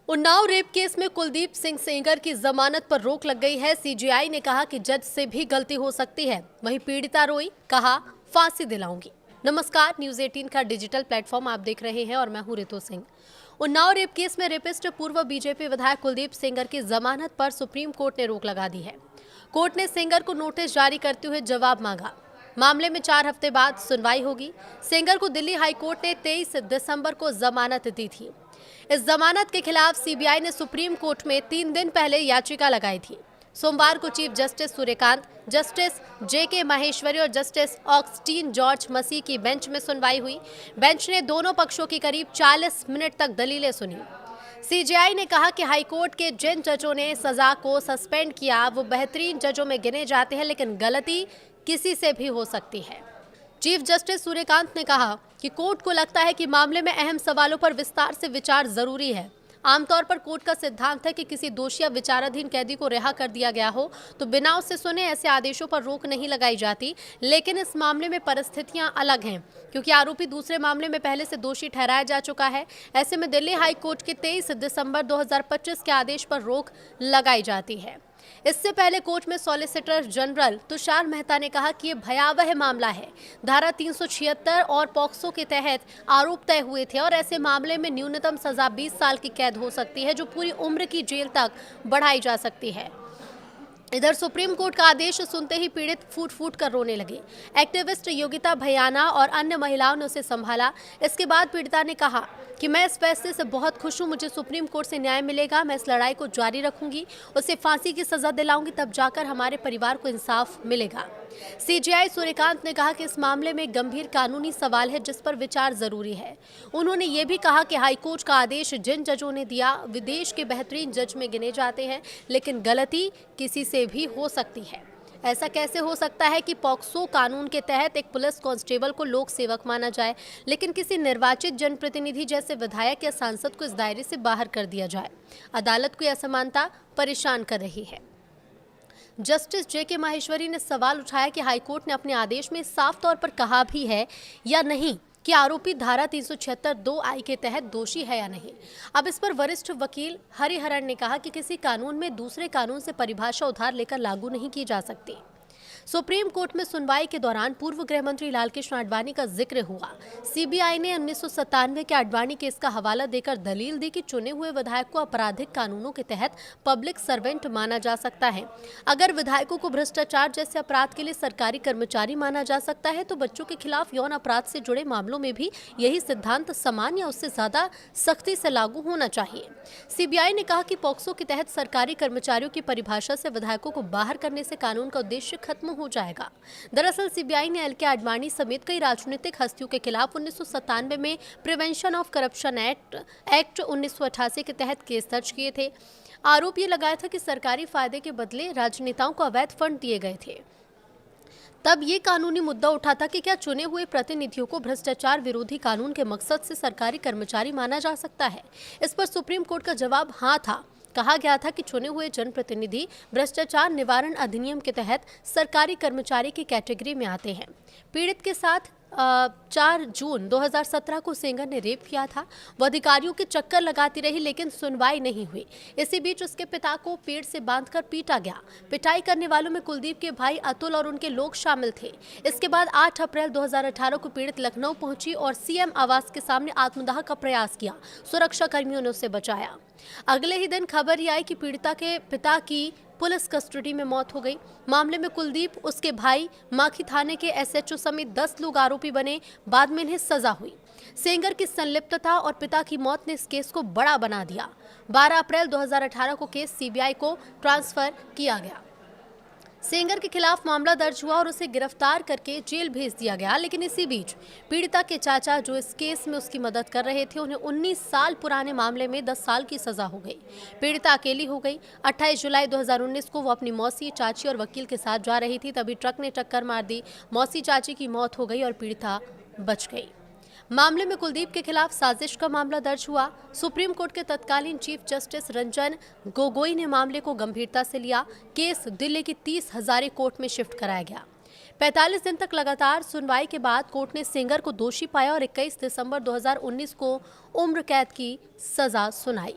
Unnao rape case में कुलदीप सिंह सेंगर की जमानत पर रोक लग गई है। सीजेआई ने कहा कि जज से भी गलती हो सकती है। वहीं पीड़िता रोई, कहा फांसी दिलाऊंगी। नमस्कार, न्यूज 18 का डिजिटल प्लेटफॉर्म आप देख रहे हैं और मैं हूं रितु सिंह। उन्नाव रेप केस में रेपिस्ट पूर्व बीजेपी विधायक कुलदीप सेंगर की जमानत पर सुप्रीम कोर्ट ने रोक लगा दी है। कोर्ट ने सेंगर को नोटिस जारी करते हुए जवाब मांगा। मामले में 4 हफ्ते बाद सुनवाई होगी। सेंगर को दिल्ली हाई कोर्ट ने 23 दिसंबर को जमानत दी थी। इस जमानत के खिलाफ सीबीआई ने सुप्रीम कोर्ट में 3 दिन पहले याचिका लगाई थी। सोमवार को चीफ जस्टिस सूर्यकांत, जस्टिस जेके माहेश्वरी और जस्टिस ऑगस्टीन जॉर्ज मसीह की बेंच में सुनवाई हुई। बेंच ने दोनों पक्षों की करीब 40 मिनट तक दलीलें सुनी। सीजेआई ने कहा कि हाईकोर्ट के जिन जजों ने सजा को सस्पेंड किया वो बेहतरीन जजों में गिने जाते हैं, लेकिन गलती किसी से भी हो सकती है। चीफ जस्टिस सूर्यकांत ने कहा कि कोर्ट को लगता है कि मामले में अहम सवालों पर विस्तार से विचार जरूरी है। आमतौर पर कोर्ट का सिद्धांत है कि किसी दोषी या विचाराधीन कैदी को रिहा कर दिया गया हो तो बिना उससे सुने ऐसे आदेशों पर रोक नहीं लगाई जाती, लेकिन इस मामले में परिस्थितियां अलग हैं क्योंकि आरोपी दूसरे मामले में पहले से दोषी ठहराया जा चुका है। ऐसे में दिल्ली हाई कोर्ट के 23 दिसंबर 2025 के आदेश पर रोक लगाई जाती है। इससे पहले कोर्ट में सॉलिसिटर जनरल तुषार मेहता ने कहा कि ये भयावह मामला है। धारा 376 और पॉक्सो के तहत आरोप तय हुए थे और ऐसे मामले में न्यूनतम सजा 20 साल की कैद हो सकती है, जो पूरी उम्र की जेल तक बढ़ाई जा सकती है। इधर सुप्रीम कोर्ट का आदेश सुनते ही पीड़ित फूट फूट कर रोने लगे। एक्टिविस्ट योगिता भैयाना और अन्य महिलाओं ने उसे संभाला। इसके बाद पीड़िता ने कहा कि मैं इस फैसले से बहुत खुश हूं। मुझे सुप्रीम कोर्ट से न्याय मिलेगा। मैं इस लड़ाई को जारी रखूंगी, उसे फांसी की सजा दिलाऊंगी, तब जाकर हमारे परिवार को इंसाफ मिलेगा। सीजेआई सूर्यकांत ने कहा कि इस मामले में गंभीर कानूनी सवाल है जिस पर विचार जरूरी है। उन्होंने ये भी कहा कि हाईकोर्ट का आदेश जिन जजों ने दिया विदेश के बेहतरीन जज में गिने जाते हैं, लेकिन गलती किसी से भी हो सकती है। ऐसा कैसे हो सकता है कि पॉक्सो कानून के तहत एक पुलिस कांस्टेबल को लोक सेवक माना जाए, लेकिन किसी निर्वाचित जनप्रतिनिधि जैसे विधायक या सांसद को इस दायरे से बाहर कर दिया जाए। अदालत को यह असमानता परेशान कर रही है। जस्टिस जेके माहेश्वरी ने सवाल उठाया कि हाईकोर्ट ने अपने आदेश में साफ तौर पर कहा भी है या नहीं कि आरोपी धारा 376(2) के तहत दोषी है या नहीं। अब इस पर वरिष्ठ वकील हरिहरन ने कहा कि किसी कानून में दूसरे कानून से परिभाषा उधार लेकर लागू नहीं की जा सकती। सुप्रीम कोर्ट में सुनवाई के दौरान पूर्व गृह मंत्री लालकृष्ण आडवाणी का जिक्र हुआ। सीबीआई ने 1997 के आडवाणी केस का हवाला देकर दलील दी कि चुने हुए विधायक को आपराधिक कानूनों के तहत पब्लिक सर्वेंट माना जा सकता है। अगर विधायकों को भ्रष्टाचार जैसे अपराध के लिए सरकारी कर्मचारी माना जा सकता है तो बच्चों के खिलाफ यौन अपराध से जुड़े मामलों में भी यही सिद्धांत समान या उससे ज्यादा सख्ती से लागू होना चाहिए। सीबीआई ने कहा कि पॉक्सो के तहत सरकारी कर्मचारियों की परिभाषा से विधायकों को बाहर करने से कानून का उद्देश्य खत्म हो जाएगा। दरअसल सीबीआई ने एलके आडवाणी समेत कई राजनीतिक हस्तियों के खिलाफ 1997 में प्रिवेंशन ऑफ करप्शन एक्ट 1988 के तहत केस दर्ज किए थे। आरोप ये लगाया था कि सरकारी फायदे के बदले राजनेताओं को अवैध फंड दिए गए थे। तब ये कानूनी मुद्दा उठा था कि क्या चुने हुए प्रतिनिधियों को भ्रष्टाचार विरोधी कानून के मकसद से सरकारी कर्मचारी माना जा सकता है। इस पर सुप्रीम कोर्ट का जवाब हाँ था। कहा गया था कि चुने हुए जनप्रतिनिधि भ्रष्टाचार निवारण अधिनियम के तहत सरकारी कर्मचारी की कैटेगरी में आते हैं। पीड़ित के साथ 4 जून 2017 को सेंगर ने रेप किया था। वो अधिकारियों के चक्कर लगाती रही लेकिन सुनवाई नहीं हुई। इसी बीच उसके पिता को पेड़ से बांधकर पीटा गया। पिटाई करने वालों में कुलदीप के भाई अतुल और उनके लोग शामिल थे। इसके बाद 8 अप्रैल 2018 को पीड़ित लखनऊ पहुंची और सीएम आवास के सामने आत्मदाह का प्रयास किया। सुरक्षा कर्मियों ने उसे बचाया। अगले ही दिन खबर ये आई कि पीड़िता के पिता की पुलिस कस्टडी में मौत हो गई। मामले में कुलदीप, उसके भाई, माखी थाने के एसएचओ समेत 10 लोग आरोपी बने। बाद में इन्हें सजा हुई। सेंगर की संलिप्तता और पिता की मौत ने इस केस को बड़ा बना दिया। 12 अप्रैल 2018 को केस सीबीआई को ट्रांसफर किया गया। सेंगर के खिलाफ मामला दर्ज हुआ और उसे गिरफ्तार करके जेल भेज दिया गया। लेकिन इसी बीच पीड़िता के चाचा, जो इस केस में उसकी मदद कर रहे थे, उन्हें 19 साल पुराने मामले में 10 साल की सजा हो गई। पीड़िता अकेली हो गई। 28 जुलाई 2019 को वो अपनी मौसी, चाची और वकील के साथ जा रही थी, तभी ट्रक ने टक्कर मार दी। मौसी चाची की मौत हो गई और पीड़िता बच गई। मामले में कुलदीप के खिलाफ साजिश का मामला दर्ज हुआ। सुप्रीम कोर्ट के तत्कालीन चीफ जस्टिस रंजन गोगोई ने मामले को गंभीरता से लिया। केस दिल्ली की 30 हजारी कोर्ट में शिफ्ट कराया गया। 45 दिन तक लगातार सुनवाई के बाद कोर्ट ने सेंगर को दोषी पाया और 21 दिसंबर 2019 को उम्र कैद की सजा सुनाई।